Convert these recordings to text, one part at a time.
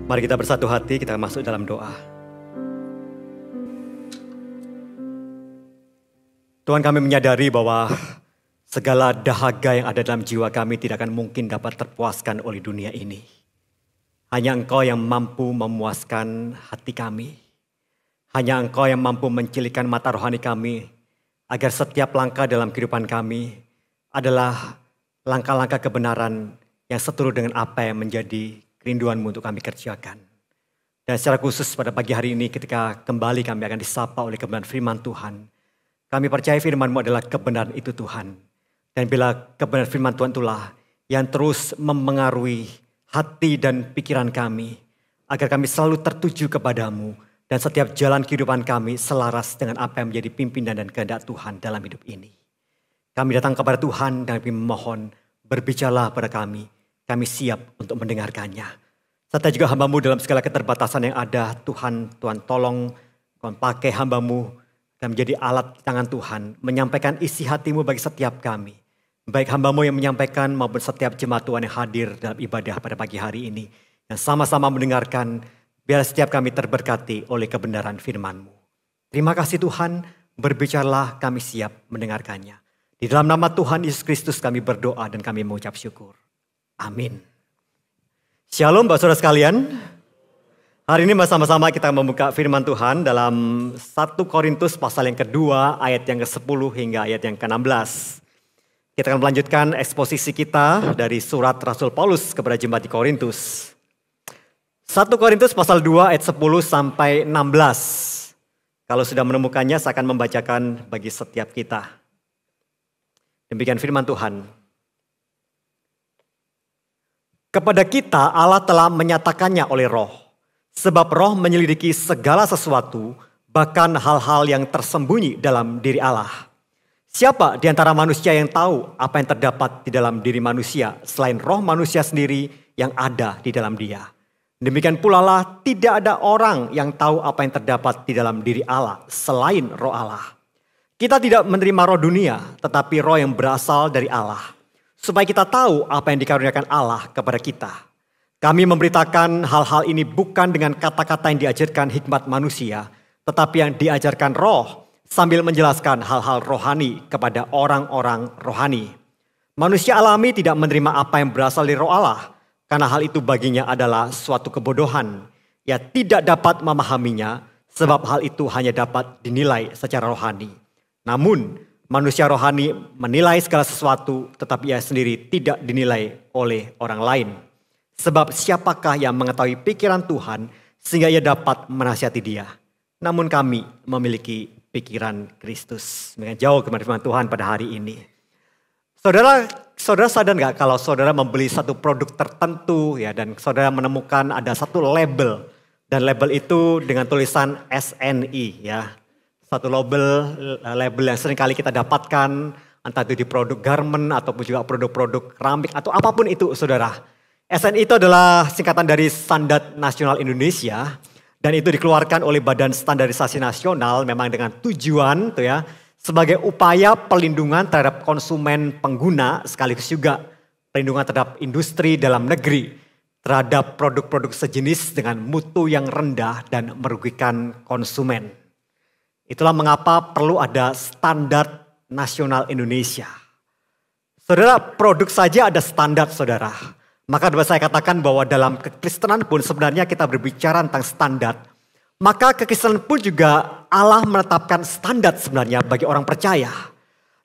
Mari kita bersatu hati, kita masuk dalam doa. Tuhan, kami menyadari bahwa segala dahaga yang ada dalam jiwa kami tidak akan mungkin dapat terpuaskan oleh dunia ini. Hanya Engkau yang mampu memuaskan hati kami. Hanya Engkau yang mampu mencilikan mata rohani kami, agar setiap langkah dalam kehidupan kami adalah langkah-langkah kebenaran yang seturut dengan apa yang menjadi kerinduan-Mu untuk kami kerjakan. Dan secara khusus pada pagi hari ini ketika kembali kami akan disapa oleh kebenaran firman Tuhan. Kami percaya firman-Mu adalah kebenaran itu Tuhan. Dan bila kebenaran firman Tuhan itulah yang terus memengaruhi hati dan pikiran kami. Agar kami selalu tertuju kepadamu. Dan setiap jalan kehidupan kami selaras dengan apa yang menjadi pimpinan dan kehendak Tuhan dalam hidup ini. Kami datang kepada Tuhan dan kami memohon berbicaralah pada kami. Kami siap untuk mendengarkannya. Serta juga hamba-Mu dalam segala keterbatasan yang ada. Tuhan tolong Tuhan pakai hamba-Mu dan menjadi alat di tangan Tuhan. Menyampaikan isi hati-Mu bagi setiap kami. Baik hamba-Mu yang menyampaikan maupun setiap jemaat Tuhan yang hadir dalam ibadah pada pagi hari ini. Yang sama-sama mendengarkan, biar setiap kami terberkati oleh kebenaran firman-Mu. Terima kasih Tuhan, berbicaralah kami siap mendengarkannya. Di dalam nama Tuhan Yesus Kristus kami berdoa dan kami mengucap syukur. Amin. Shalom Bapak Saudara sekalian. Hari ini bersama-sama kita membuka firman Tuhan dalam 1 Korintus pasal yang kedua ayat yang ke-10 hingga ayat yang ke-16. Kita akan melanjutkan eksposisi kita dari surat Rasul Paulus kepada jemaat di Korintus. 1 Korintus pasal 2 ayat 10 sampai 16. Kalau sudah menemukannya saya akan membacakan bagi setiap kita. Demikian firman Tuhan. Kepada kita Allah telah menyatakannya oleh roh. Sebab roh menyelidiki segala sesuatu, bahkan hal-hal yang tersembunyi dalam diri Allah. Siapa di antara manusia yang tahu apa yang terdapat di dalam diri manusia selain roh manusia sendiri yang ada di dalam dia. Demikian pula lah tidak ada orang yang tahu apa yang terdapat di dalam diri Allah selain roh Allah. Kita tidak menerima roh dunia, tetapi roh yang berasal dari Allah. Supaya kita tahu apa yang dikaruniakan Allah kepada kita. Kami memberitakan hal-hal ini bukan dengan kata-kata yang diajarkan hikmat manusia, tetapi yang diajarkan roh sambil menjelaskan hal-hal rohani kepada orang-orang rohani. Manusia alami tidak menerima apa yang berasal dari roh Allah, karena hal itu baginya adalah suatu kebodohan. Ia tidak dapat memahaminya, sebab hal itu hanya dapat dinilai secara rohani. Namun, manusia rohani menilai segala sesuatu tetapi ia sendiri tidak dinilai oleh orang lain. Sebab siapakah yang mengetahui pikiran Tuhan sehingga ia dapat menasihati dia. Namun kami memiliki pikiran Kristus. Jauh kepada firman Tuhan pada hari ini. Saudara sadar gak kalau saudara membeli satu produk tertentu ya dan saudara menemukan ada satu label. Dan label itu dengan tulisan SNI ya. Satu label yang sering kali kita dapatkan, entah itu di produk garment ataupun juga produk-produk keramik atau apapun itu saudara. SNI itu adalah singkatan dari Standar Nasional Indonesia dan itu dikeluarkan oleh Badan Standarisasi Nasional memang dengan tujuan tuh ya, sebagai upaya perlindungan terhadap konsumen pengguna sekaligus juga perlindungan terhadap industri dalam negeri terhadap produk-produk sejenis dengan mutu yang rendah dan merugikan konsumen. Itulah mengapa perlu ada standar nasional Indonesia. Saudara, produk saja ada standar saudara. Maka dapat saya katakan bahwa dalam kekristenan pun sebenarnya kita berbicara tentang standar. Maka kekristenan pun juga Allah menetapkan standar sebenarnya bagi orang percaya.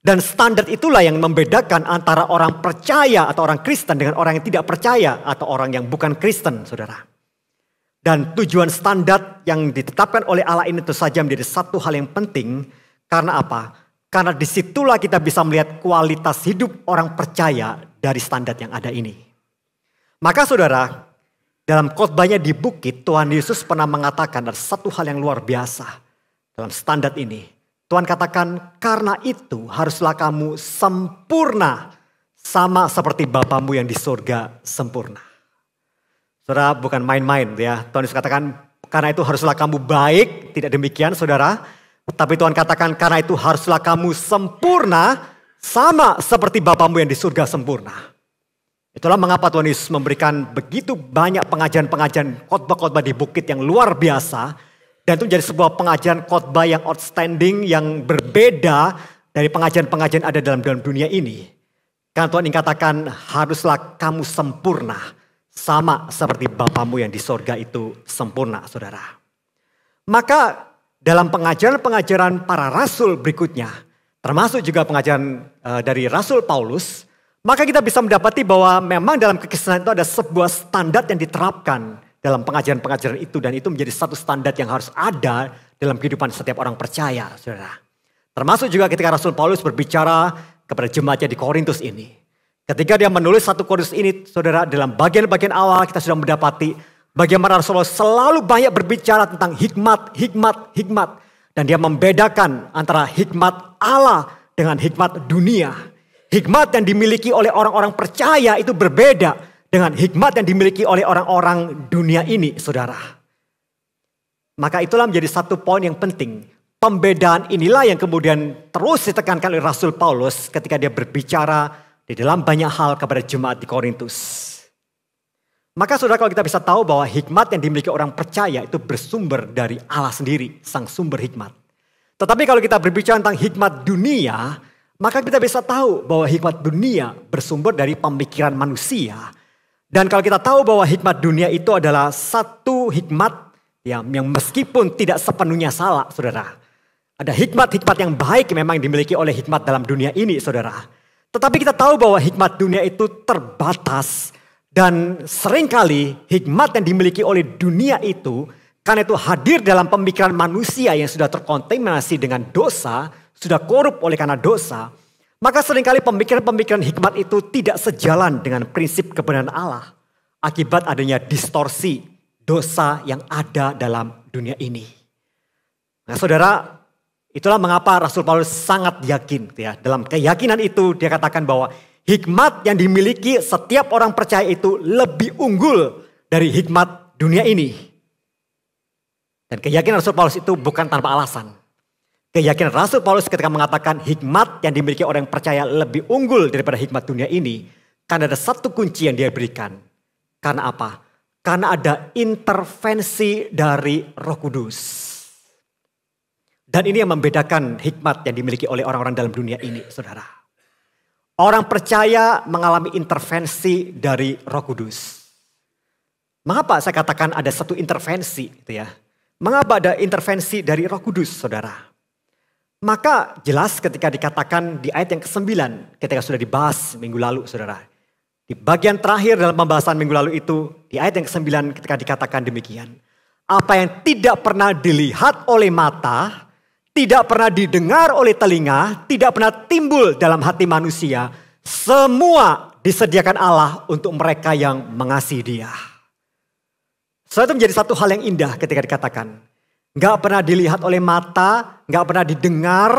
Dan standar itulah yang membedakan antara orang percaya atau orang Kristen dengan orang yang tidak percaya atau orang yang bukan Kristen saudara. Dan tujuan standar yang ditetapkan oleh Allah ini tentu saja menjadi satu hal yang penting. Karena apa? Karena disitulah kita bisa melihat kualitas hidup orang percaya dari standar yang ada ini. Maka saudara, dalam khotbahnya di bukit Tuhan Yesus pernah mengatakan ada satu hal yang luar biasa dalam standar ini. Tuhan katakan karena itu haruslah kamu sempurna sama seperti Bapamu yang di surga sempurna. Saudara bukan main-main ya. Tuhan Yesus katakan karena itu haruslah kamu baik. Tidak demikian saudara. Tapi Tuhan katakan karena itu haruslah kamu sempurna. Sama seperti Bapamu yang di surga sempurna. Itulah mengapa Tuhan Yesus memberikan begitu banyak pengajaran-pengajaran khotbah-khotbah di bukit yang luar biasa. Dan itu menjadi sebuah pengajaran khotbah yang outstanding, yang berbeda dari pengajaran-pengajaran ada dalam dunia ini. Karena Tuhan ingin katakan, haruslah kamu sempurna, sama seperti Bapamu yang di sorga itu sempurna, saudara. Maka dalam pengajaran-pengajaran para rasul berikutnya, termasuk juga pengajaran dari Rasul Paulus, maka kita bisa mendapati bahwa memang dalam kekristenan itu ada sebuah standar yang diterapkan dalam pengajaran-pengajaran itu. Dan itu menjadi satu standar yang harus ada dalam kehidupan setiap orang percaya, saudara. Termasuk juga ketika Rasul Paulus berbicara kepada jemaatnya di Korintus ini. Ketika dia menulis 1 Korintus ini, saudara, dalam bagian-bagian awal kita sudah mendapati bagaimana Rasulullah selalu banyak berbicara tentang hikmat. Dan dia membedakan antara hikmat Allah dengan hikmat dunia. Hikmat yang dimiliki oleh orang-orang percaya itu berbeda dengan hikmat yang dimiliki oleh orang-orang dunia ini, saudara. Maka itulah menjadi satu poin yang penting. Pembedaan inilah yang kemudian terus ditekankan oleh Rasul Paulus ketika dia berbicara di dalam banyak hal kepada jemaat di Korintus. Maka saudara, kalau kita bisa tahu bahwa hikmat yang dimiliki orang percaya itu bersumber dari Allah sendiri, sang sumber hikmat. Tetapi kalau kita berbicara tentang hikmat dunia, maka kita bisa tahu bahwa hikmat dunia bersumber dari pemikiran manusia. Dan kalau kita tahu bahwa hikmat dunia itu adalah satu hikmat yang meskipun tidak sepenuhnya salah, saudara. Ada hikmat-hikmat yang baik memang dimiliki oleh hikmat dalam dunia ini, saudara. Tetapi kita tahu bahwa hikmat dunia itu terbatas. Dan seringkali hikmat yang dimiliki oleh dunia itu, karena itu hadir dalam pemikiran manusia yang sudah terkontaminasi dengan dosa, sudah korup oleh karena dosa. Maka seringkali pemikiran-pemikiran hikmat itu tidak sejalan dengan prinsip kebenaran Allah. Akibat adanya distorsi dosa yang ada dalam dunia ini. Nah, saudara, itulah mengapa Rasul Paulus sangat yakin. Ya, dalam keyakinan itu dia katakan bahwa hikmat yang dimiliki setiap orang percaya itu lebih unggul dari hikmat dunia ini. Dan keyakinan Rasul Paulus itu bukan tanpa alasan. Keyakinan Rasul Paulus ketika mengatakan hikmat yang dimiliki orang yang percaya lebih unggul daripada hikmat dunia ini. Karena ada satu kunci yang dia berikan. Karena apa? Karena ada intervensi dari Roh Kudus. Dan ini yang membedakan hikmat yang dimiliki oleh orang-orang dalam dunia ini, saudara. Orang percaya mengalami intervensi dari Roh Kudus. Mengapa saya katakan ada satu intervensi, gitu ya? Mengapa ada intervensi dari Roh Kudus, saudara? Maka jelas ketika dikatakan di ayat yang ke-9, ketika sudah dibahas minggu lalu, saudara. Di bagian terakhir dalam pembahasan minggu lalu itu, di ayat yang ke-9 ketika dikatakan demikian. Apa yang tidak pernah dilihat oleh mata, tidak pernah didengar oleh telinga, tidak pernah timbul dalam hati manusia, semua disediakan Allah untuk mereka yang mengasihi Dia. So, itu menjadi satu hal yang indah ketika dikatakan. Gak pernah dilihat oleh mata, gak pernah didengar,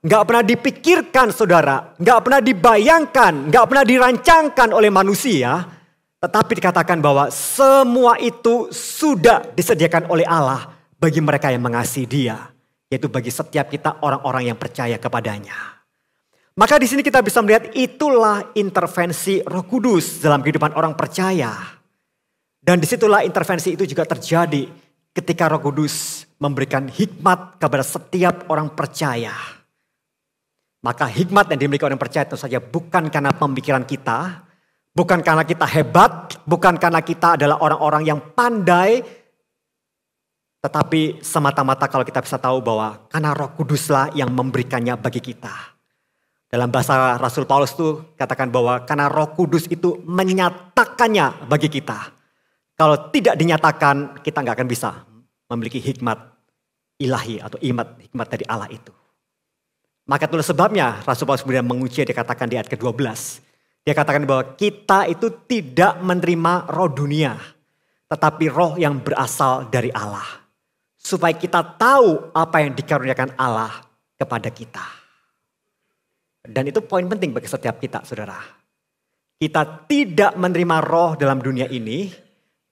gak pernah dipikirkan, saudara. Gak pernah dibayangkan, gak pernah dirancangkan oleh manusia. Tetapi dikatakan bahwa semua itu sudah disediakan oleh Allah bagi mereka yang mengasihi Dia. Yaitu bagi setiap kita orang-orang yang percaya kepadanya. Maka di sini kita bisa melihat itulah intervensi Roh Kudus dalam kehidupan orang percaya. Dan disitulah intervensi itu juga terjadi ketika Roh Kudus memberikan hikmat kepada setiap orang percaya. Maka hikmat yang dimiliki orang percaya tentu saja bukan karena pemikiran kita, bukan karena kita hebat, bukan karena kita adalah orang-orang yang pandai, tetapi semata-mata kalau kita bisa tahu bahwa karena Roh Kuduslah yang memberikannya bagi kita. Dalam bahasa Rasul Paulus itu katakan bahwa karena Roh Kudus itu menyatakannya bagi kita. Kalau tidak dinyatakan kita nggak akan bisa memiliki hikmat ilahi atau hikmat dari Allah itu. Maka itulah sebabnya Rasul Paulus kemudian menguji, dia katakan di ayat ke-12. Dia katakan bahwa kita itu tidak menerima roh dunia, tetapi roh yang berasal dari Allah. Supaya kita tahu apa yang dikaruniakan Allah kepada kita. Dan itu poin penting bagi setiap kita, saudara. Kita tidak menerima roh dalam dunia ini,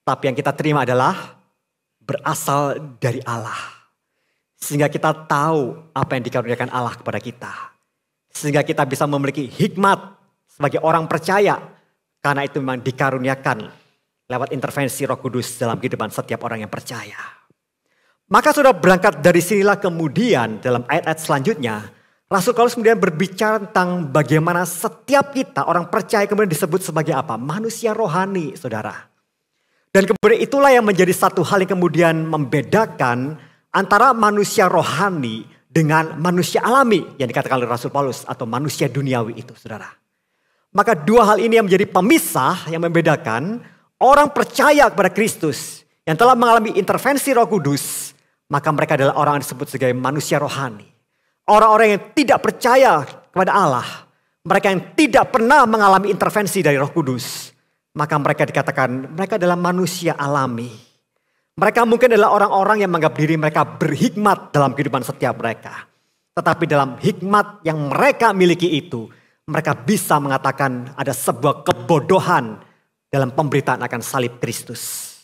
tapi yang kita terima adalah berasal dari Allah. Sehingga kita tahu apa yang dikaruniakan Allah kepada kita. Sehingga kita bisa memiliki hikmat sebagai orang percaya. Karena itu memang dikaruniakan lewat intervensi Roh Kudus dalam kehidupan setiap orang yang percaya. Maka sudah berangkat dari sinilah kemudian dalam ayat-ayat selanjutnya, Rasul Paulus kemudian berbicara tentang bagaimana setiap kita orang percaya kemudian disebut sebagai apa? Manusia rohani, saudara. Dan kemudian itulah yang menjadi satu hal yang kemudian membedakan antara manusia rohani dengan manusia alami yang dikatakan oleh Rasul Paulus atau manusia duniawi itu, saudara. Maka dua hal ini yang menjadi pemisah yang membedakan orang percaya kepada Kristus yang telah mengalami intervensi Roh Kudus, maka mereka adalah orang yang disebut sebagai manusia rohani. Orang-orang yang tidak percaya kepada Allah, mereka yang tidak pernah mengalami intervensi dari Roh Kudus, maka mereka dikatakan mereka adalah manusia alami. Mereka mungkin adalah orang-orang yang menganggap diri mereka berhikmat dalam kehidupan setiap mereka. Tetapi dalam hikmat yang mereka miliki itu, mereka bisa mengatakan ada sebuah kebodohan dalam pemberitaan akan salib Kristus.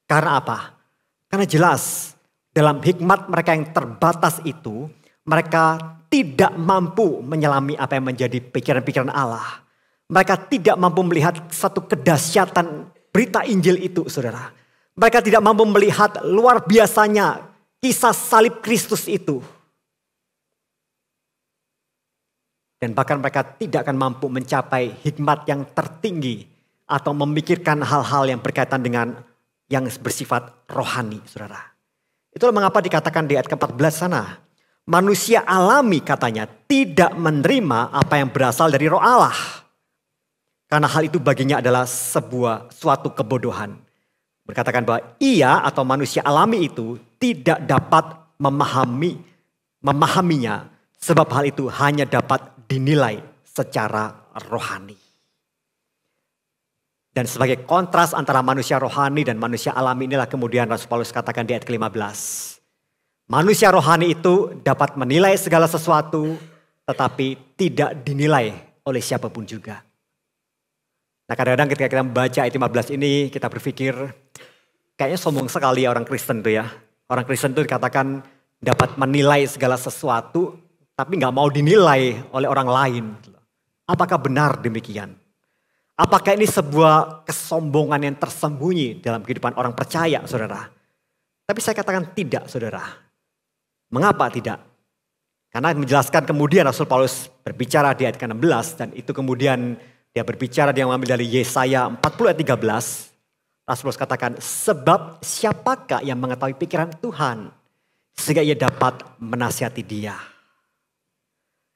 Karena apa? Karena jelas dalam hikmat mereka yang terbatas itu, mereka tidak mampu menyelami apa yang menjadi pikiran-pikiran Allah. Mereka tidak mampu melihat satu kedahsyatan berita Injil itu, saudara. Mereka tidak mampu melihat luar biasanya kisah salib Kristus itu. Dan bahkan mereka tidak akan mampu mencapai hikmat yang tertinggi atau memikirkan hal-hal yang berkaitan dengan yang bersifat rohani, saudara. Itulah mengapa dikatakan di ayat ke-14 sana. Manusia alami katanya tidak menerima apa yang berasal dari Roh Allah. Karena hal itu baginya adalah suatu kebodohan. Berkatakan bahwa ia atau manusia alami itu tidak dapat memahaminya. Sebab hal itu hanya dapat dinilai secara rohani. Dan sebagai kontras antara manusia rohani dan manusia alami inilah kemudian Rasul Paulus katakan di ayat ke-15. Manusia rohani itu dapat menilai segala sesuatu tetapi tidak dinilai oleh siapapun juga. Nah kadang-kadang ketika kita membaca ayat 15 ini kita berpikir kayaknya sombong sekali orang Kristen itu ya. Orang Kristen itu dikatakan dapat menilai segala sesuatu tapi gak mau dinilai oleh orang lain. Apakah benar demikian? Apakah ini sebuah kesombongan yang tersembunyi dalam kehidupan orang percaya, saudara? Tapi saya katakan tidak, saudara. Mengapa tidak? Karena menjelaskan kemudian Rasul Paulus berbicara di ayat ke-16 dan itu kemudian dia berbicara, dia mengambil dari Yesaya 40 ayat 13. Rasul Paulus katakan, sebab siapakah yang mengetahui pikiran Tuhan sehingga ia dapat menasihati dia.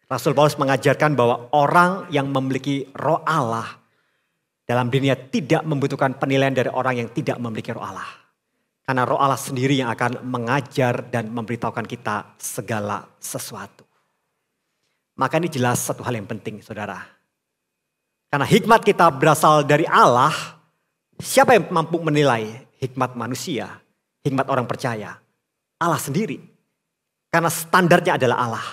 Rasul Paulus mengajarkan bahwa orang yang memiliki Roh Allah dalam dirinya tidak membutuhkan penilaian dari orang yang tidak memiliki Roh Allah. Karena Roh Allah sendiri yang akan mengajar dan memberitahukan kita segala sesuatu. Maka ini jelas satu hal yang penting, saudara. Karena hikmat kita berasal dari Allah. Siapa yang mampu menilai hikmat manusia, hikmat orang percaya? Allah sendiri. Karena standarnya adalah Allah.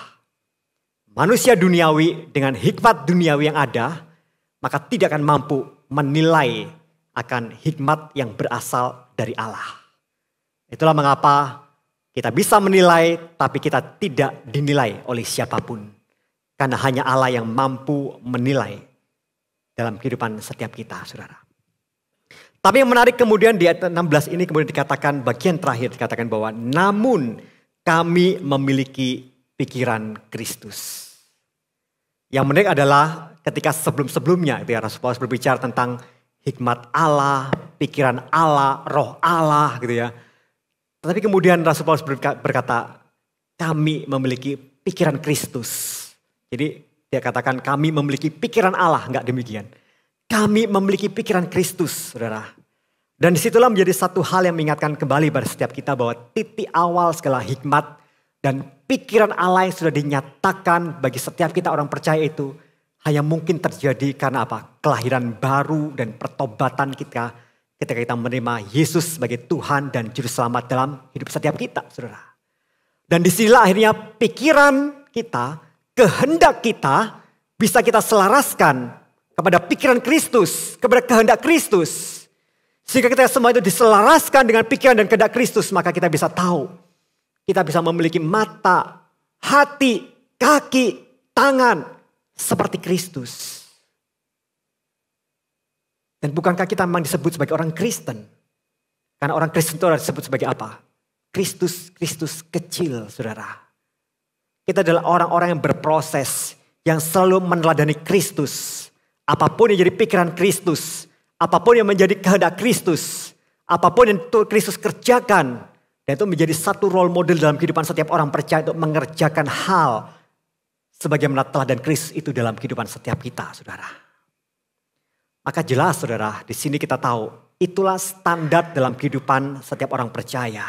Manusia duniawi dengan hikmat duniawi yang ada, maka tidak akan mampu menilai akan hikmat yang berasal dari Allah. Itulah mengapa kita bisa menilai tapi kita tidak dinilai oleh siapapun. Karena hanya Allah yang mampu menilai dalam kehidupan setiap kita, saudara. Tapi yang menarik kemudian di ayat 16 ini kemudian dikatakan bagian terakhir dikatakan bahwa namun kami memiliki pikiran Kristus. Yang menarik adalah ketika sebelum-sebelumnya itu ya Rasul Paulus berbicara tentang hikmat Allah, pikiran Allah, Roh Allah gitu ya. Tetapi kemudian Rasul Paulus berkata, kami memiliki pikiran Kristus. Jadi dia katakan kami memiliki pikiran Allah, enggak demikian. Kami memiliki pikiran Kristus, saudara. Dan disitulah menjadi satu hal yang mengingatkan kembali pada setiap kita bahwa titik awal segala hikmat dan pikiran Allah yang sudah dinyatakan bagi setiap kita orang percaya itu hanya mungkin terjadi karena apa? Kelahiran baru dan pertobatan kita. Ketika kita menerima Yesus sebagai Tuhan dan Juru Selamat dalam hidup setiap kita, saudara. Dan disinilah akhirnya pikiran kita, kehendak kita bisa kita selaraskan kepada pikiran Kristus, kepada kehendak Kristus. Sehingga kita semua itu diselaraskan dengan pikiran dan kehendak Kristus, maka kita bisa tahu. Kita bisa memiliki mata, hati, kaki, tangan seperti Kristus. Dan bukankah kita memang disebut sebagai orang Kristen? Karena orang Kristen itu disebut sebagai apa? Kristus kecil, saudara. Kita adalah orang-orang yang berproses, yang selalu meneladani Kristus. Apapun yang jadi pikiran Kristus, apapun yang menjadi kehendak Kristus, apapun yang Kristus kerjakan, dan itu menjadi satu role model dalam kehidupan setiap orang percaya untuk mengerjakan hal sebagaimana teladan Kristus itu dalam kehidupan setiap kita, saudara. Maka jelas, saudara, di sini kita tahu itulah standar dalam kehidupan setiap orang percaya.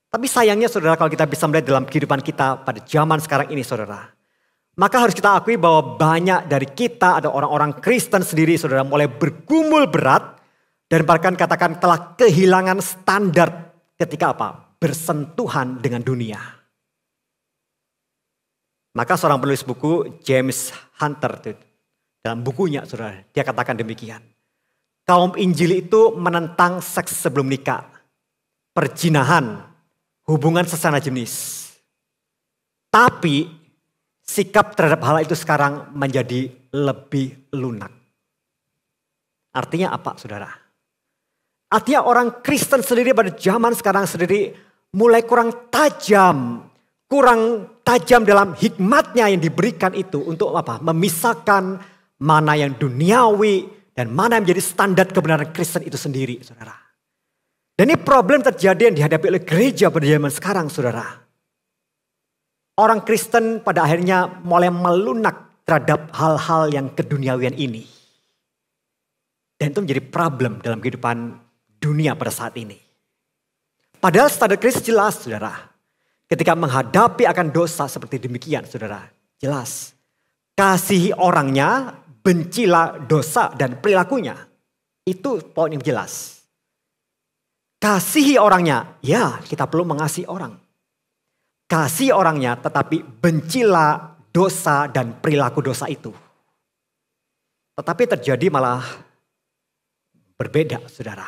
Tapi sayangnya, saudara, kalau kita bisa melihat dalam kehidupan kita pada zaman sekarang ini, saudara, maka harus kita akui bahwa banyak dari kita ada orang-orang Kristen sendiri, saudara, mulai bergumul berat dan bahkan katakan telah kehilangan standar ketika apa? Bersentuhan dengan dunia. Maka seorang penulis buku, James Hunter, dalam bukunya, saudara, dia katakan demikian. Kaum Injil itu menentang seks sebelum nikah, perzinahan, hubungan sesama jenis. Tapi sikap terhadap hal itu sekarang menjadi lebih lunak. Artinya apa, saudara? Artinya orang Kristen sendiri pada zaman sekarang sendiri mulai kurang tajam dalam hikmatnya yang diberikan itu untuk apa? Memisahkan mana yang duniawi dan mana yang menjadi standar kebenaran Kristen itu sendiri, saudara. Dan ini problem terjadi yang dihadapi oleh gereja pada zaman sekarang, saudara. Orang Kristen pada akhirnya mulai melunak terhadap hal-hal yang keduniawian ini. Dan itu menjadi problem dalam kehidupan dunia pada saat ini. Padahal standar Kristus jelas, saudara. Ketika menghadapi akan dosa seperti demikian, saudara. Jelas. Kasihi orangnya, bencilah dosa dan perilakunya. Itu poin yang jelas. Kasihi orangnya, ya kita perlu mengasihi orang. Kasih orangnya tetapi bencilah dosa dan perilaku dosa itu. Tetapi terjadi malah berbeda, saudara.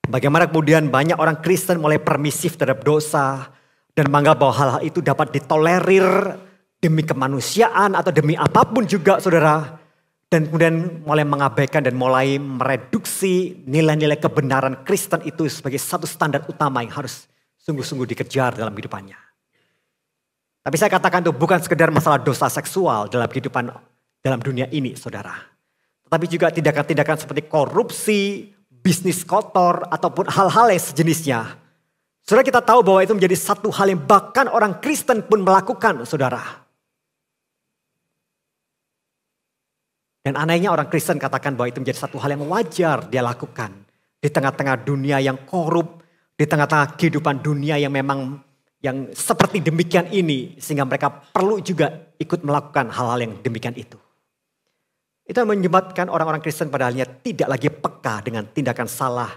Bagaimana kemudian banyak orang Kristen mulai permisif terhadap dosa dan menganggap bahwa hal-hal itu dapat ditolerir demi kemanusiaan atau demi apapun juga, saudara. Dan kemudian mulai mengabaikan dan mulai mereduksi nilai-nilai kebenaran Kristen itu sebagai satu standar utama yang harus sungguh-sungguh dikejar dalam kehidupannya. Tapi saya katakan itu bukan sekedar masalah dosa seksual dalam kehidupan dalam dunia ini, saudara. Tetapi juga tindakan-tindakan seperti korupsi, bisnis kotor, ataupun hal-hal yang sejenisnya. Saudara, kita tahu bahwa itu menjadi satu hal yang bahkan orang Kristen pun melakukan, saudara. Dan anehnya orang Kristen katakan bahwa itu menjadi satu hal yang wajar dia lakukan. Di tengah-tengah dunia yang korup, di tengah-tengah kehidupan dunia yang memang yang seperti demikian ini. Sehingga mereka perlu juga ikut melakukan hal-hal yang demikian itu. Itu menyebabkan orang-orang Kristen pada akhirnya tidak lagi peka dengan tindakan salah.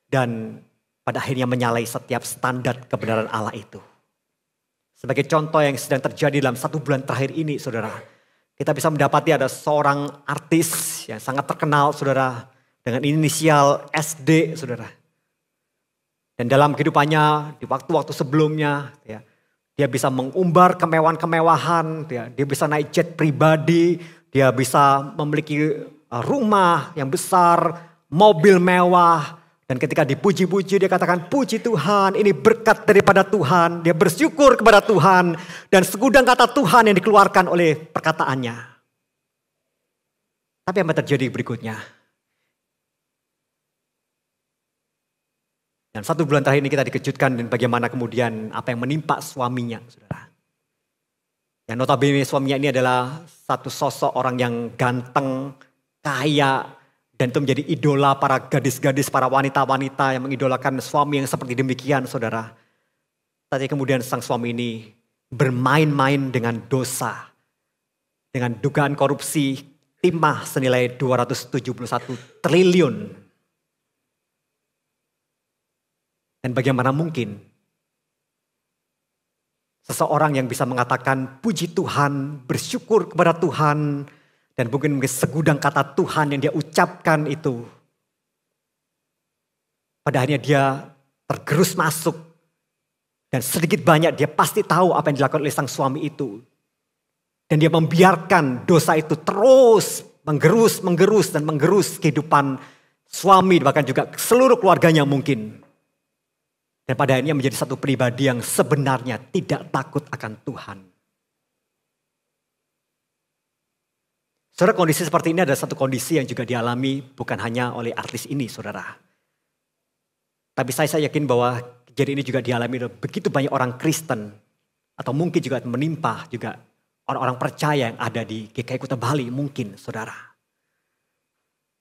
Dan pada akhirnya menyalahi setiap standar kebenaran Allah itu. Sebagai contoh yang sedang terjadi dalam 1 bulan terakhir ini, saudara. Kita bisa mendapati ada seorang artis yang sangat terkenal, saudara. Dengan inisial SD, saudara. Dan dalam kehidupannya, di waktu-waktu sebelumnya, ya, dia bisa mengumbar kemewahan-kemewahan. Dia bisa naik jet pribadi. Dia bisa memiliki rumah yang besar, mobil mewah. Dan ketika dipuji-puji dia katakan puji Tuhan, ini berkat daripada Tuhan. Dia bersyukur kepada Tuhan dan segudang kata Tuhan yang dikeluarkan oleh perkataannya. Tapi apa terjadi berikutnya? Dan 1 bulan terakhir ini kita dikejutkan dan bagaimana kemudian apa yang menimpa suaminya, saudara. Yang notabene suaminya ini adalah satu sosok orang yang ganteng, kaya, dan itu menjadi idola para gadis-gadis, para wanita-wanita yang mengidolakan suami yang seperti demikian, saudara. Tapi kemudian sang suami ini bermain-main dengan dosa. Dengan dugaan korupsi timah senilai 271 triliun. Dan bagaimana mungkin seseorang yang bisa mengatakan puji Tuhan, bersyukur kepada Tuhan, dan mungkin segudang kata Tuhan yang dia ucapkan itu. Pada akhirnya dia tergerus masuk. Dan sedikit banyak dia pasti tahu apa yang dilakukan oleh sang suami itu. Dan dia membiarkan dosa itu terus menggerus dan menggerus kehidupan suami bahkan juga seluruh keluarganya mungkin. Dan pada akhirnya menjadi satu pribadi yang sebenarnya tidak takut akan Tuhan. Saudara, kondisi seperti ini adalah satu kondisi yang juga dialami bukan hanya oleh artis ini, saudara. Tapi saya yakin bahwa kejadian ini juga dialami oleh begitu banyak orang Kristen. Atau mungkin juga menimpa juga orang-orang percaya yang ada di GKI Kuta Bali mungkin, saudara.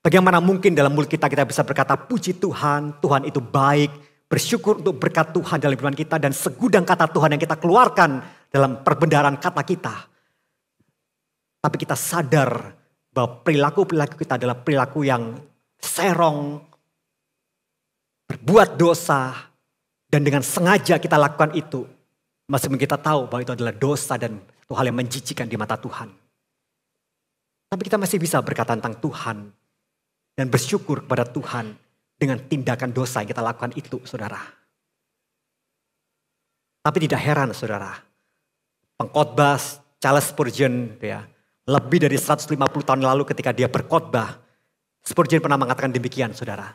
Bagaimana mungkin dalam mulut kita bisa berkata puji Tuhan, Tuhan itu baik, bersyukur untuk berkat Tuhan dalam kehidupan kita dan segudang kata Tuhan yang kita keluarkan dalam perbendaharaan kata kita. Tapi kita sadar bahwa perilaku-perilaku kita adalah perilaku yang serong, berbuat dosa, dan dengan sengaja kita lakukan itu. Meskipun kita tahu bahwa itu adalah dosa dan satu hal yang menjijikan di mata Tuhan. Tapi kita masih bisa berkata tentang Tuhan dan bersyukur kepada Tuhan dengan tindakan dosa yang kita lakukan itu, saudara. Tapi tidak heran, saudara. Pengkhotbah Charles Spurgeon, ya, lebih dari 150 tahun lalu ketika dia berkhotbah, Spurgeon pernah mengatakan demikian, saudara.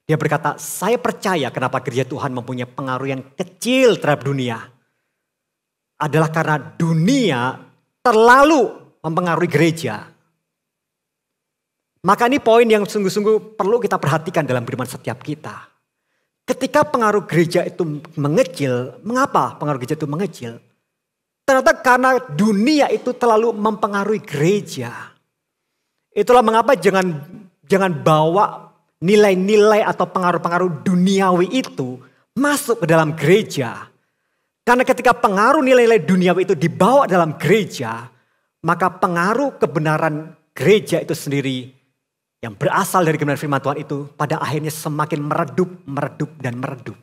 Dia berkata, saya percaya kenapa gereja Tuhan mempunyai pengaruh yang kecil terhadap dunia. Adalah karena dunia terlalu mempengaruhi gereja. Maka ini poin yang sungguh-sungguh perlu kita perhatikan dalam kehidupan setiap kita. Ketika pengaruh gereja itu mengecil, mengapa pengaruh gereja itu mengecil? Ternyata karena dunia itu terlalu mempengaruhi gereja. Itulah mengapa jangan bawa nilai-nilai atau pengaruh-pengaruh duniawi itu masuk ke dalam gereja. Karena ketika pengaruh nilai-nilai duniawi itu dibawa dalam gereja, maka pengaruh kebenaran gereja itu sendiri yang berasal dari kebenaran firman Tuhan itu pada akhirnya semakin meredup.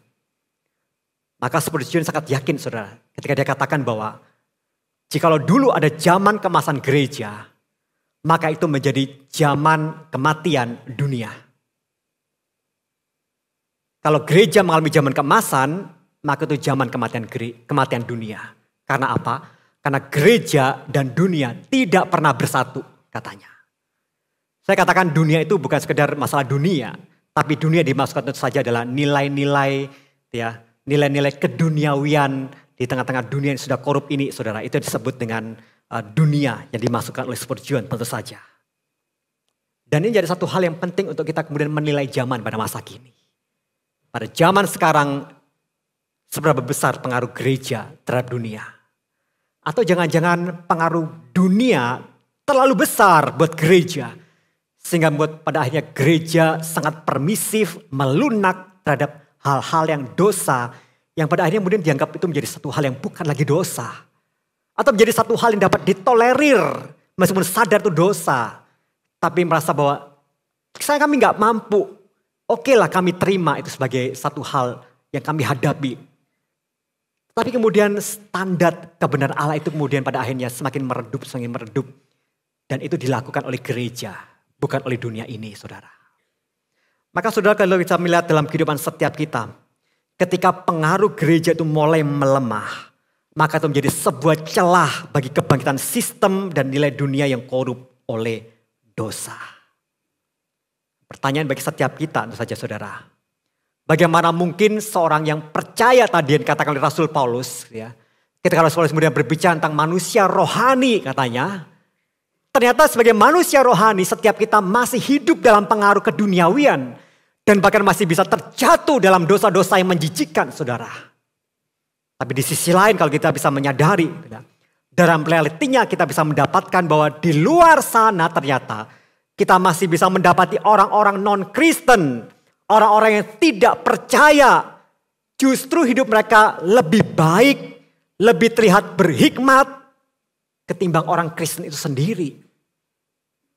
Maka Spurgeon sangat yakin, saudara, ketika dia katakan bahwa jikalau dulu ada zaman kemasan gereja, maka itu menjadi zaman kematian dunia. Kalau gereja mengalami zaman kemasan, maka itu zaman kematian dunia. Karena apa? Karena gereja dan dunia tidak pernah bersatu, katanya. Saya katakan dunia itu bukan sekedar masalah dunia, tapi dunia dimaksudkan tentu saja adalah nilai-nilai, ya, nilai-nilai keduniawian di tengah-tengah dunia yang sudah korup ini, saudara. Itu disebut dengan dunia yang dimasukkan oleh Spurgeon, tentu saja. Dan ini jadi satu hal yang penting untuk kita kemudian menilai zaman pada masa kini. Pada zaman sekarang, seberapa besar pengaruh gereja terhadap dunia? Atau jangan-jangan pengaruh dunia terlalu besar buat gereja. Sehingga membuat pada akhirnya gereja sangat permisif, melunak terhadap hal-hal yang dosa. Yang pada akhirnya kemudian dianggap itu menjadi satu hal yang bukan lagi dosa. Atau menjadi satu hal yang dapat ditolerir. Meskipun sadar itu dosa. Tapi merasa bahwa kami nggak mampu. Oke lah kami terima itu sebagai satu hal yang kami hadapi. Tapi kemudian standar kebenaran Allah itu kemudian pada akhirnya semakin meredup. Dan itu dilakukan oleh gereja, bukan oleh dunia ini, saudara. Maka saudara, kalau kita melihat dalam kehidupan setiap kita, ketika pengaruh gereja itu mulai melemah, maka itu menjadi sebuah celah bagi kebangkitan sistem dan nilai dunia yang korup oleh dosa. Pertanyaan bagi setiap kita tentu saja, saudara. Bagaimana mungkin seorang yang percaya tadi yang dikatakan oleh Rasul Paulus, ya, ketika Rasul Paulus kemudian berbicara tentang manusia rohani katanya, ternyata sebagai manusia rohani setiap kita masih hidup dalam pengaruh keduniawian dan bahkan masih bisa terjatuh dalam dosa-dosa yang menjijikkan, saudara. Tapi di sisi lain kalau kita bisa menyadari, dalam realitinya kita bisa mendapatkan bahwa di luar sana ternyata kita masih bisa mendapati orang-orang non-Kristen. Orang-orang yang tidak percaya justru hidup mereka lebih baik, lebih terlihat berhikmat ketimbang orang Kristen itu sendiri.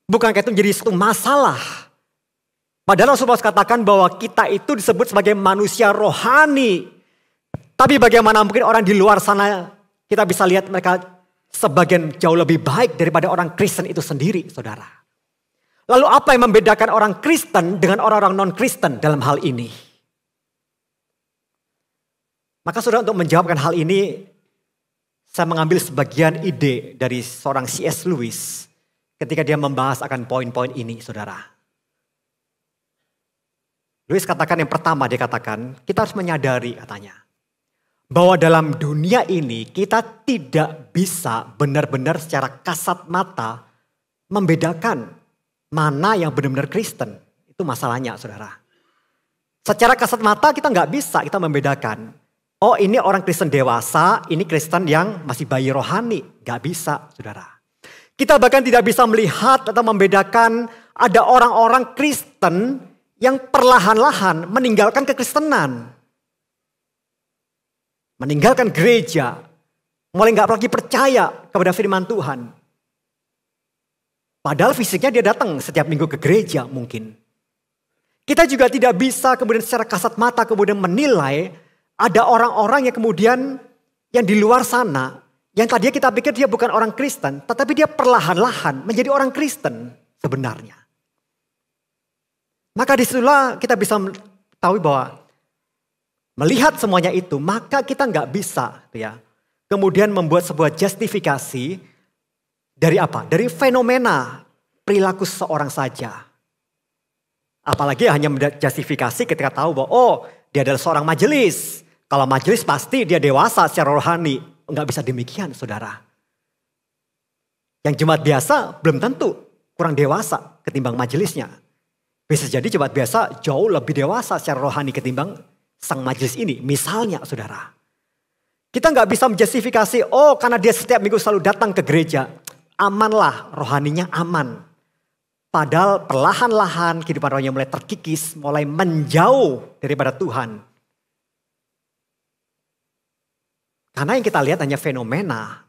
Bukankah itu menjadi satu masalah? Padahal Rasul Paulus katakan bahwa kita itu disebut sebagai manusia rohani. Tapi bagaimana mungkin orang di luar sana kita bisa lihat mereka sebagian jauh lebih baik daripada orang Kristen itu sendiri, saudara. Lalu apa yang membedakan orang Kristen dengan orang-orang non-Kristen dalam hal ini? Maka saudara, untuk menjawabkan hal ini, saya mengambil sebagian ide dari seorang C.S. Lewis ketika dia membahas akan poin-poin ini, saudara. Lewis katakan yang pertama, dia katakan kita harus menyadari katanya. Bahwa dalam dunia ini kita tidak bisa benar-benar secara kasat mata membedakan mana yang benar-benar Kristen. Itu masalahnya saudara. Secara kasat mata kita nggak bisa kita membedakan. Oh ini orang Kristen dewasa, ini Kristen yang masih bayi rohani. Nggak bisa saudara. Kita bahkan tidak bisa melihat atau membedakan ada orang-orang Kristen yang perlahan-lahan meninggalkan kekristenan. Meninggalkan gereja. Mulai nggak lagi percaya kepada firman Tuhan. Padahal fisiknya dia datang setiap minggu ke gereja mungkin. Kita juga tidak bisa kemudian secara kasat mata kemudian menilai ada orang-orang yang kemudian yang di luar sana. Yang tadinya kita pikir dia bukan orang Kristen. Tetapi dia perlahan-lahan menjadi orang Kristen sebenarnya. Maka disitulah kita bisa tahu bahwa melihat semuanya itu, maka kita nggak bisa ya kemudian membuat sebuah justifikasi dari apa? Dari fenomena perilaku seseorang saja. Apalagi hanya menjustifikasi ketika tahu bahwa oh dia adalah seorang majelis. Kalau majelis pasti dia dewasa secara rohani. Nggak bisa demikian saudara. Yang jemaat biasa belum tentu kurang dewasa ketimbang majelisnya. Bisa jadi jemaat biasa jauh lebih dewasa secara rohani ketimbang sang majelis ini. Misalnya saudara. Kita nggak bisa menjustifikasi, oh karena dia setiap minggu selalu datang ke gereja. Amanlah, rohaninya aman. Padahal perlahan-lahan kehidupan rohaninya mulai terkikis, mulai menjauh daripada Tuhan. Karena yang kita lihat hanya fenomena.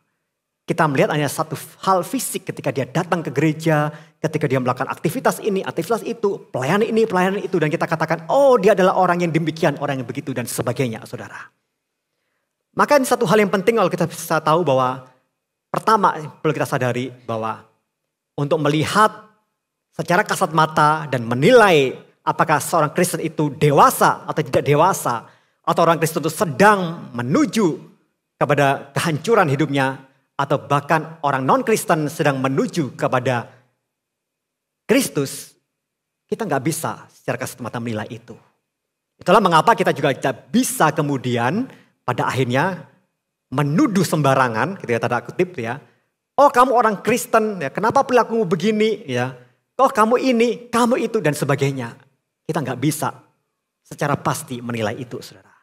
Kita melihat hanya satu hal fisik ketika dia datang ke gereja, ketika dia melakukan aktivitas ini, aktivitas itu, pelayanan ini, pelayanan itu. Dan kita katakan, oh dia adalah orang yang demikian, orang yang begitu dan sebagainya saudara. Maka ini satu hal yang penting kalau kita bisa tahu bahwa pertama perlu kita sadari bahwa untuk melihat secara kasat mata dan menilai apakah seorang Kristen itu dewasa atau tidak dewasa. Atau orang Kristen itu sedang menuju kepada kehancuran hidupnya. Atau bahkan orang non-Kristen sedang menuju kepada Kristus. Kita nggak bisa secara kasat mata menilai itu. Itulah mengapa kita juga tidak bisa kemudian pada akhirnya menuduh sembarangan, gitu ya tanda kutip ya. Oh kamu orang Kristen, ya kenapa perilakumu begini ya. Oh kamu ini, kamu itu dan sebagainya. Kita nggak bisa secara pasti menilai itu saudara.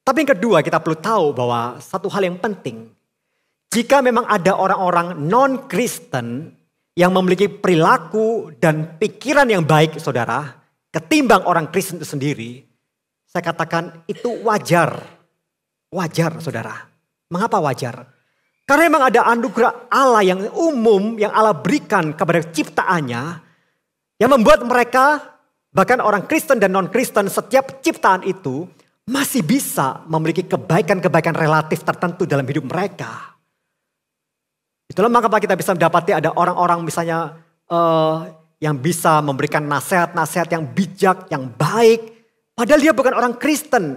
Tapi yang kedua kita perlu tahu bahwa satu hal yang penting. Jika memang ada orang-orang non-Kristen yang memiliki perilaku dan pikiran yang baik saudara. Ketimbang orang Kristen itu sendiri. Saya katakan itu wajar. Wajar saudara. Mengapa wajar? Karena memang ada anugerah Allah yang umum yang Allah berikan kepada ciptaannya. Yang membuat mereka bahkan orang Kristen dan non-Kristen setiap ciptaan itu masih bisa memiliki kebaikan-kebaikan relatif tertentu dalam hidup mereka. Itulah mengapa kita bisa mendapati ada orang-orang misalnya yang bisa memberikan nasihat-nasihat yang bijak, yang baik. Padahal dia bukan orang Kristen.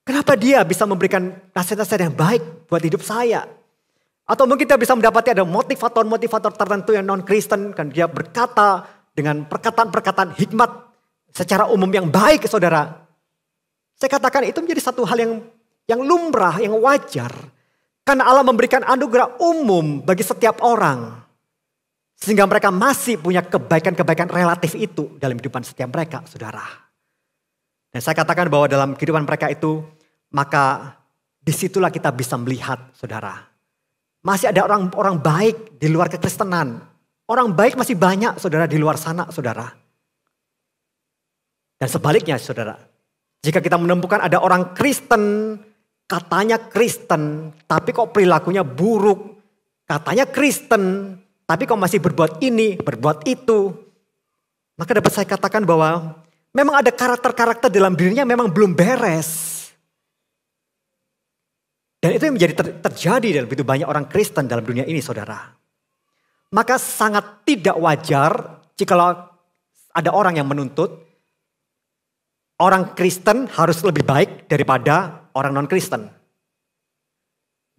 Kenapa dia bisa memberikan nasihat-nasihat yang baik buat hidup saya? Atau mungkin kita bisa mendapati ada motivator-motivator tertentu yang non-Kristen. Kan dia berkata dengan perkataan-perkataan hikmat secara umum yang baik saudara. Saya katakan itu menjadi satu hal yang lumrah, yang wajar. Karena Allah memberikan anugerah umum bagi setiap orang. Sehingga mereka masih punya kebaikan-kebaikan relatif itu dalam kehidupan setiap mereka saudara. Dan saya katakan bahwa dalam kehidupan mereka itu, maka disitulah kita bisa melihat saudara. Masih ada orang-orang baik di luar kekristenan. Orang baik masih banyak saudara di luar sana saudara. Dan sebaliknya saudara. Jika kita menemukan ada orang Kristen, katanya Kristen, tapi kok perilakunya buruk. Katanya Kristen, tapi kok masih berbuat ini, berbuat itu. Maka dapat saya katakan bahwa memang ada karakter-karakter dalam dirinya memang belum beres. Dan itu yang menjadi terjadi dalam begitu banyak orang Kristen dalam dunia ini saudara. Maka sangat tidak wajar jika ada orang yang menuntut orang Kristen harus lebih baik daripada orang non-Kristen.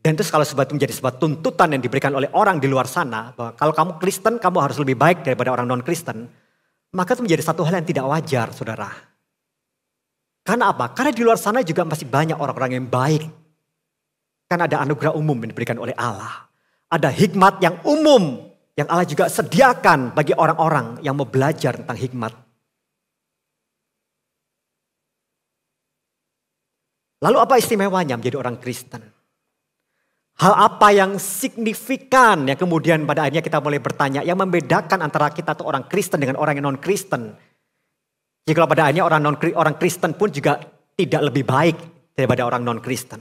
Dan itu kalau menjadi sebuah tuntutan yang diberikan oleh orang di luar sana, bahwa kalau kamu Kristen kamu harus lebih baik daripada orang non-Kristen, maka itu menjadi satu hal yang tidak wajar, saudara. Karena apa? Karena di luar sana juga masih banyak orang-orang yang baik. Karena ada anugerah umum yang diberikan oleh Allah. Ada hikmat yang umum yang Allah juga sediakan bagi orang-orang yang mau belajar tentang hikmat. Lalu apa istimewanya menjadi orang Kristen? Hal apa yang signifikan ya kemudian pada akhirnya kita mulai bertanya yang membedakan antara kita tuh orang Kristen dengan orang yang non-Kristen. Jadi kalau pada akhirnya orang Kristen pun juga tidak lebih baik daripada orang non-Kristen.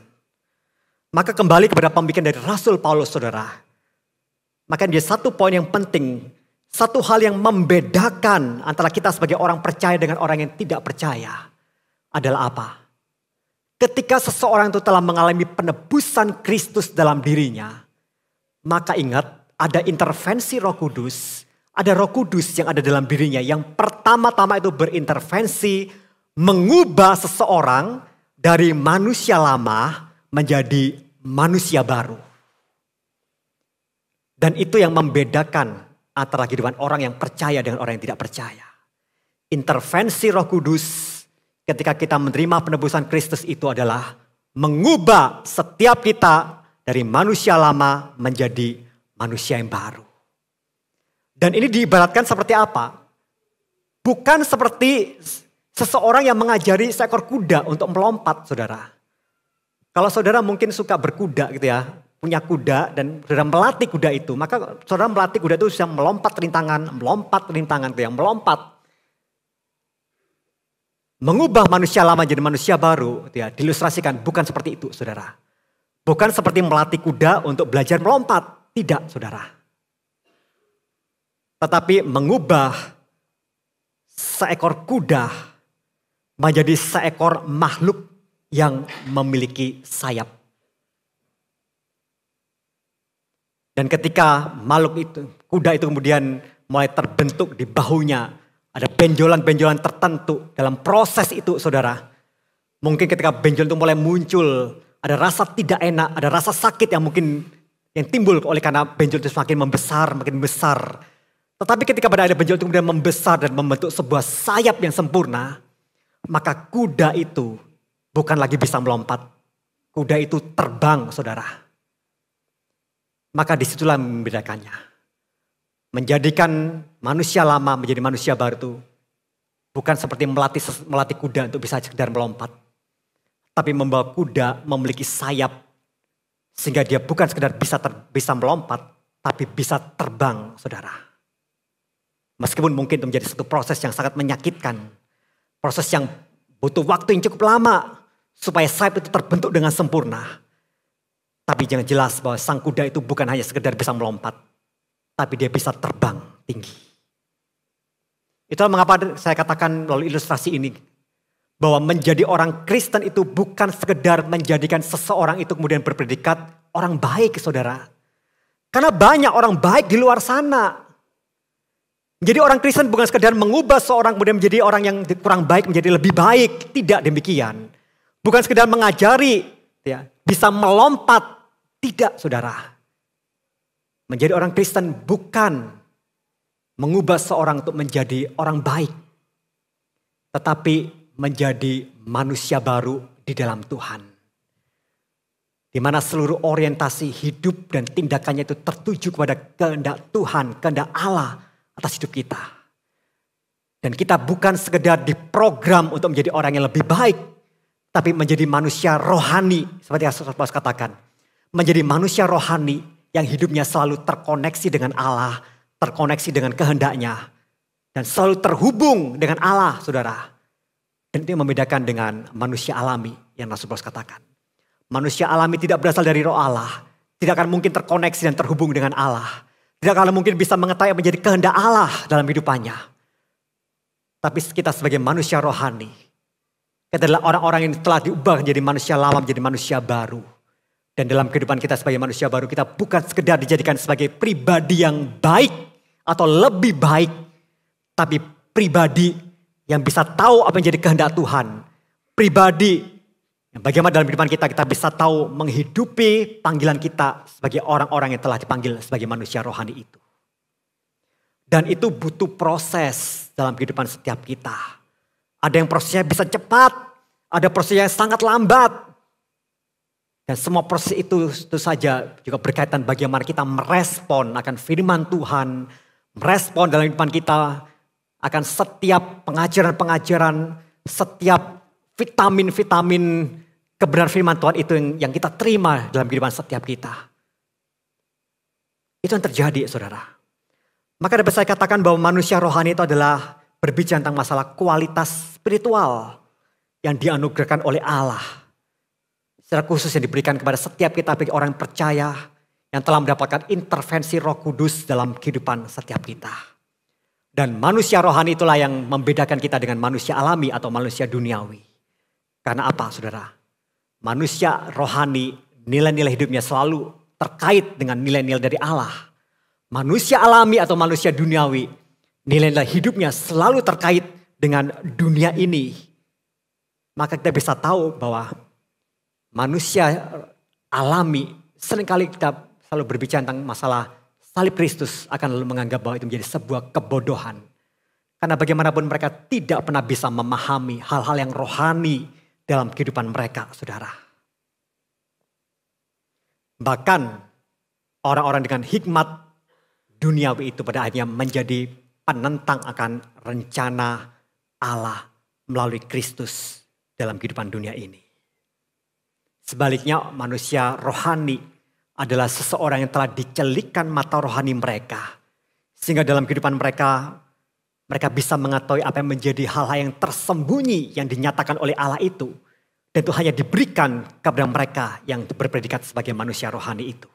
Maka kembali kepada pemikiran dari Rasul Paulus, saudara. Maka dia satu poin yang penting, satu hal yang membedakan antara kita sebagai orang percaya dengan orang yang tidak percaya adalah apa? Ketika seseorang itu telah mengalami penebusan Kristus dalam dirinya, maka ingat ada intervensi Roh Kudus, ada Roh Kudus yang ada dalam dirinya yang pertama-tama itu berintervensi mengubah seseorang dari manusia lama menjadi manusia baru. Dan itu yang membedakan antara kehidupan orang yang percaya dengan orang yang tidak percaya. Intervensi Roh Kudus ketika kita menerima penebusan Kristus itu adalah mengubah setiap kita dari manusia lama menjadi manusia yang baru. Dan ini diibaratkan seperti apa? Bukan seperti seseorang yang mengajari seekor kuda untuk melompat, saudara. Kalau saudara mungkin suka berkuda gitu ya, punya kuda dan saudara melatih kuda itu, maka saudara melatih kuda itu bisa melompat rintangan itu yang melompat. Mengubah manusia lama jadi manusia baru, ya, diilustrasikan bukan seperti itu, saudara. Bukan seperti melatih kuda untuk belajar melompat, tidak, saudara. Tetapi mengubah seekor kuda menjadi seekor makhluk yang memiliki sayap. Dan ketika makhluk itu, kuda itu kemudian mulai terbentuk di bahunya, ada benjolan-benjolan tertentu dalam proses itu, saudara. Mungkin ketika benjolan itu mulai muncul, ada rasa tidak enak, ada rasa sakit yang mungkin yang timbul oleh karena benjolan itu semakin membesar, makin besar. Tetapi ketika pada akhirnya benjolan itu kemudian membesar dan membentuk sebuah sayap yang sempurna, maka kuda itu bukan lagi bisa melompat. Kuda itu terbang, saudara. Maka disitulah membedakannya. Menjadikan manusia lama menjadi manusia baru itu bukan seperti melatih kuda untuk bisa sekedar melompat. Tapi membawa kuda memiliki sayap sehingga dia bukan sekedar bisa melompat, tapi bisa terbang, saudara. Meskipun mungkin itu menjadi satu proses yang sangat menyakitkan. Proses yang butuh waktu yang cukup lama supaya sayap itu terbentuk dengan sempurna. Tapi jangan jelas bahwa sang kuda itu bukan hanya sekedar bisa melompat, tapi dia bisa terbang tinggi. Itulah mengapa saya katakan melalui ilustrasi ini, bahwa menjadi orang Kristen itu bukan sekedar menjadikan seseorang itu kemudian berpredikat orang baik, saudara. Karena banyak orang baik di luar sana. Menjadi orang Kristen bukan sekedar mengubah seorang kemudian menjadi orang yang kurang baik menjadi lebih baik. Tidak demikian. Bukan sekedar mengajari, ya, bisa melompat. Tidak, saudara. Menjadi orang Kristen bukan mengubah seorang untuk menjadi orang baik. Tetapi menjadi manusia baru di dalam Tuhan. Di mana seluruh orientasi hidup dan tindakannya itu tertuju kepada kehendak Tuhan, kehendak Allah atas hidup kita. Dan kita bukan sekedar diprogram untuk menjadi orang yang lebih baik. Tapi menjadi manusia rohani, seperti yang Paulus katakan. Menjadi manusia rohani yang hidupnya selalu terkoneksi dengan Allah, terkoneksi dengan kehendaknya, dan selalu terhubung dengan Allah, saudara. Dan itu yang membedakan dengan manusia alami yang Rasul Paulus katakan. Manusia alami tidak berasal dari roh Allah, tidak akan mungkin terkoneksi dan terhubung dengan Allah. Tidak akan mungkin bisa mengetahui apa menjadi kehendak Allah dalam hidupannya. Tapi kita sebagai manusia rohani, kita adalah orang-orang yang telah diubah menjadi manusia lama, menjadi manusia baru. Dan dalam kehidupan kita sebagai manusia baru, kita bukan sekedar dijadikan sebagai pribadi yang baik atau lebih baik. Tapi pribadi yang bisa tahu apa yang menjadi kehendak Tuhan. Pribadi Bagaimana dalam kehidupan kita bisa tahu menghidupi panggilan kita sebagai orang-orang yang telah dipanggil sebagai manusia rohani itu. Dan itu butuh proses dalam kehidupan setiap kita. Ada yang prosesnya bisa cepat, ada prosesnya yang sangat lambat. Dan semua proses itu saja juga berkaitan bagaimana kita merespon akan firman Tuhan, merespon dalam kehidupan kita akan setiap pengajaran-pengajaran, setiap vitamin-vitamin kebenaran firman Tuhan itu yang kita terima dalam kehidupan setiap kita. Itu yang terjadi, saudara. Maka dapat saya katakan bahwa manusia rohani itu adalah berbicara tentang masalah kualitas spiritual yang dianugerahkan oleh Allah. Secara khusus yang diberikan kepada setiap kita bagi orang yang percaya yang telah mendapatkan intervensi Roh Kudus dalam kehidupan setiap kita. Dan manusia rohani itulah yang membedakan kita dengan manusia alami atau manusia duniawi. Karena apa, saudara? Manusia rohani, nilai-nilai hidupnya selalu terkait dengan nilai-nilai dari Allah. Manusia alami atau manusia duniawi, nilai-nilai hidupnya selalu terkait dengan dunia ini. Maka kita bisa tahu bahwa manusia alami, seringkali kita selalu berbicara tentang masalah salib Kristus, akan lalu menganggap bahwa itu menjadi sebuah kebodohan. Karena bagaimanapun mereka tidak pernah bisa memahami hal-hal yang rohani dalam kehidupan mereka, saudara. Bahkan orang-orang dengan hikmat duniawi itu pada akhirnya menjadi penentang akan rencana Allah melalui Kristus dalam kehidupan dunia ini. Sebaliknya manusia rohani adalah seseorang yang telah dicelikkan mata rohani mereka. Sehingga dalam kehidupan mereka bisa mengetahui apa yang menjadi hal-hal yang tersembunyi yang dinyatakan oleh Allah itu. Dan itu hanya diberikan kepada mereka yang berpredikat sebagai manusia rohani itu.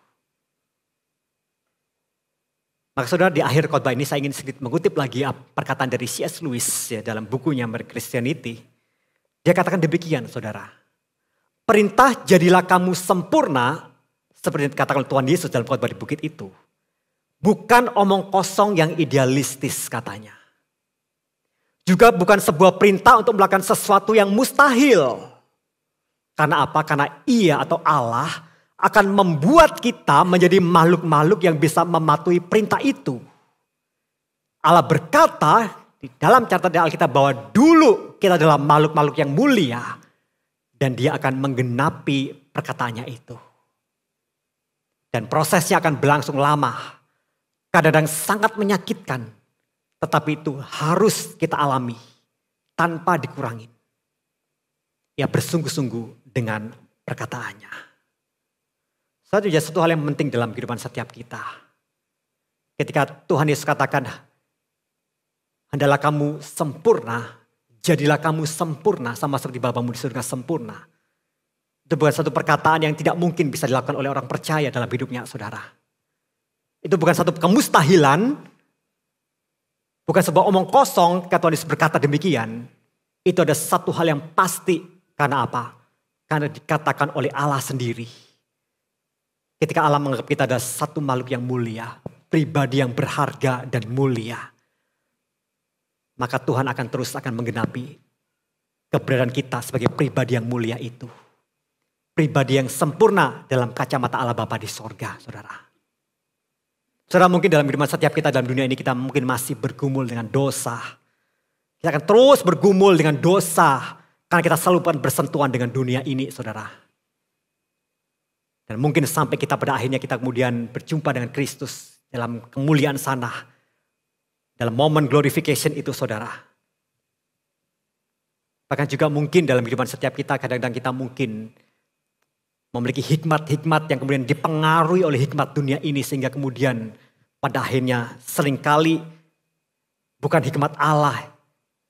Maka saudara, di akhir khotbah ini saya ingin sedikit mengutip lagi perkataan dari C.S. Lewis ya, dalam bukunya Christianity. Dia katakan demikian, saudara. Perintah jadilah kamu sempurna, seperti yang dikatakan Tuhan Yesus dalam khotbah di bukit itu. Bukan omong kosong yang idealistis, katanya. Juga bukan sebuah perintah untuk melakukan sesuatu yang mustahil. Karena apa? Karena Ia atau Allah akan membuat kita menjadi makhluk-makhluk yang bisa mematuhi perintah itu. Allah berkata di dalam catatan Alkitab bahwa dulu kita adalah makhluk-makhluk yang mulia. Dan Dia akan menggenapi perkataannya itu. Dan prosesnya akan berlangsung lama. Kadang-kadang sangat menyakitkan. Tetapi itu harus kita alami tanpa dikurangi. Ya bersungguh-sungguh dengan perkataannya. Satu hal yang penting dalam kehidupan setiap kita. Ketika Tuhan Yesus katakan, hendaklah kamu sempurna, jadilah kamu sempurna sama seperti Bapamu di surga sempurna. Itu bukan satu perkataan yang tidak mungkin bisa dilakukan oleh orang percaya dalam hidupnya, saudara. Itu bukan satu kemustahilan. Bukan sebuah omong kosong, kata Tuhan Yesus berkata demikian. Itu ada satu hal yang pasti. Karena apa? Karena dikatakan oleh Allah sendiri. Ketika Allah menganggap kita ada satu makhluk yang mulia. Pribadi yang berharga dan mulia. Maka Tuhan akan menggenapi keberadaan kita sebagai pribadi yang mulia itu. Pribadi yang sempurna dalam kacamata Allah Bapa di sorga, saudara. Saudara, mungkin dalam kehidupan setiap kita dalam dunia ini kita mungkin masih bergumul dengan dosa. Kita akan terus bergumul dengan dosa. Karena kita selalu bersentuhan dengan dunia ini, saudara. Dan mungkin sampai kita pada akhirnya kita kemudian berjumpa dengan Kristus dalam kemuliaan sana. Dalam momen glorification itu, saudara. Bahkan juga mungkin dalam kehidupan setiap kita kadang-kadang kita mungkin memiliki hikmat-hikmat yang kemudian dipengaruhi oleh hikmat dunia ini. Sehingga kemudian pada akhirnya seringkali bukan hikmat Allah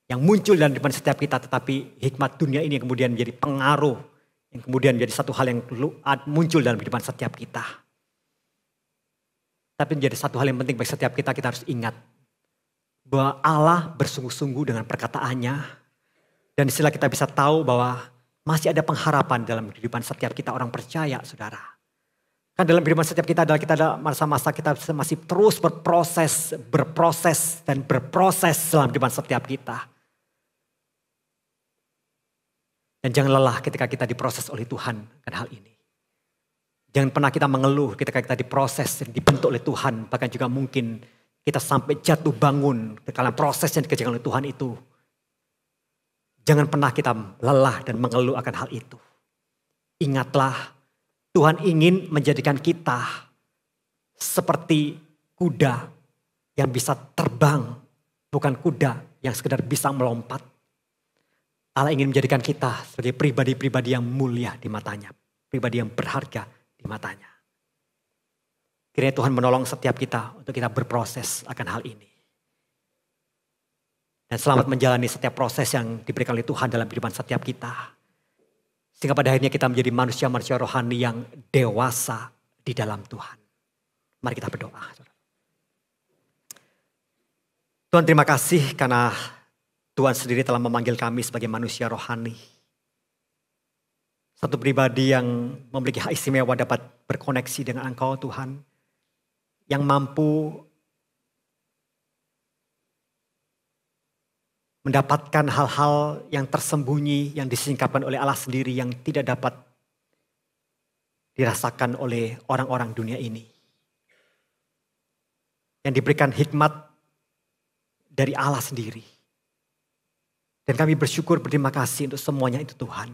yang muncul dalam kehidupan setiap kita. Tetapi hikmat dunia ini yang kemudian menjadi pengaruh. Yang kemudian menjadi satu hal yang muncul dalam kehidupan setiap kita. Tapi menjadi satu hal yang penting bagi setiap kita, kita harus ingat. Bahwa Allah bersungguh-sungguh dengan perkataannya. Dan istilah kita bisa tahu bahwa masih ada pengharapan dalam kehidupan setiap kita orang percaya, saudara. Kan dalam kehidupan setiap kita adalah kita ada masa-masa kita masih terus berproses dalam kehidupan setiap kita. Dan jangan lelah ketika kita diproses oleh Tuhan akan hal ini. Jangan pernah kita mengeluh ketika kita diproses dan dibentuk oleh Tuhan. Bahkan juga mungkin kita sampai jatuh bangun dalam proses yang dikerjakan oleh Tuhan itu. Jangan pernah kita lelah dan mengeluh akan hal itu. Ingatlah, Tuhan ingin menjadikan kita seperti kuda yang bisa terbang, bukan kuda yang sekedar bisa melompat. Allah ingin menjadikan kita sebagai pribadi-pribadi yang mulia di matanya, pribadi yang berharga di matanya. Kiranya Tuhan menolong setiap kita untuk kita berproses akan hal ini. Dan selamat menjalani setiap proses yang diberikan oleh Tuhan dalam kehidupan setiap kita. Sehingga pada akhirnya kita menjadi manusia-manusia rohani yang dewasa di dalam Tuhan. Mari kita berdoa. Tuhan, terima kasih karena Tuhan sendiri telah memanggil kami sebagai manusia rohani. Satu pribadi yang memiliki hak istimewa dapat berkoneksi dengan Engkau Tuhan. Yang mampu mendapatkan hal-hal yang tersembunyi, yang disingkapkan oleh Allah sendiri, yang tidak dapat dirasakan oleh orang-orang dunia ini. Yang diberikan hikmat dari Allah sendiri. Dan kami bersyukur, berterima kasih untuk semuanya itu Tuhan.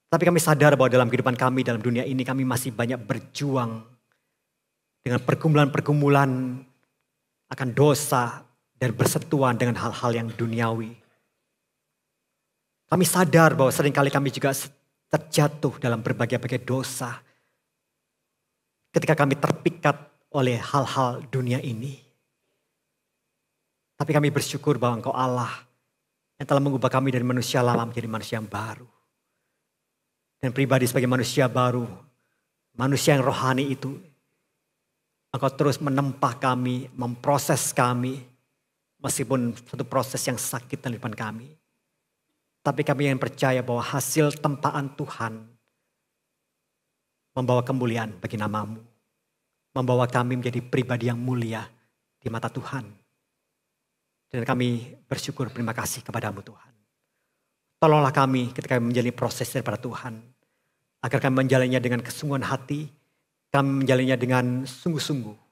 Tapi kami sadar bahwa dalam kehidupan kami, dalam dunia ini, kami masih banyak berjuang dengan pergumulan-pergumulan akan dosa, dan bersentuhan dengan hal-hal yang duniawi. Kami sadar bahwa seringkali kami juga terjatuh dalam berbagai-bagai dosa. Ketika kami terpikat oleh hal-hal dunia ini. Tapi kami bersyukur bahwa Engkau Allah yang telah mengubah kami dari manusia lama menjadi manusia yang baru. Dan pribadi sebagai manusia baru, manusia yang rohani itu, Engkau terus menempah kami, memproses kami, meskipun satu proses yang sakit dalam depan kami. Tapi kami yang percaya bahwa hasil tempaan Tuhan membawa kemuliaan bagi nama-Mu. Membawa kami menjadi pribadi yang mulia di mata Tuhan. Dan kami bersyukur, terima kasih kepada-Mu Tuhan. Tolonglah kami ketika menjalani proses daripada Tuhan. Agar kami menjalannya dengan kesungguhan hati. Kami menjalannya dengan sungguh-sungguh.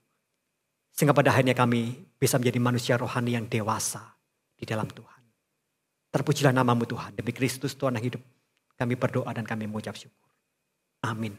Sehingga pada akhirnya kami bisa menjadi manusia rohani yang dewasa di dalam Tuhan. Terpujilah nama-Mu Tuhan. Demi Kristus Tuhan yang hidup. Kami berdoa dan kami mengucap syukur. Amin.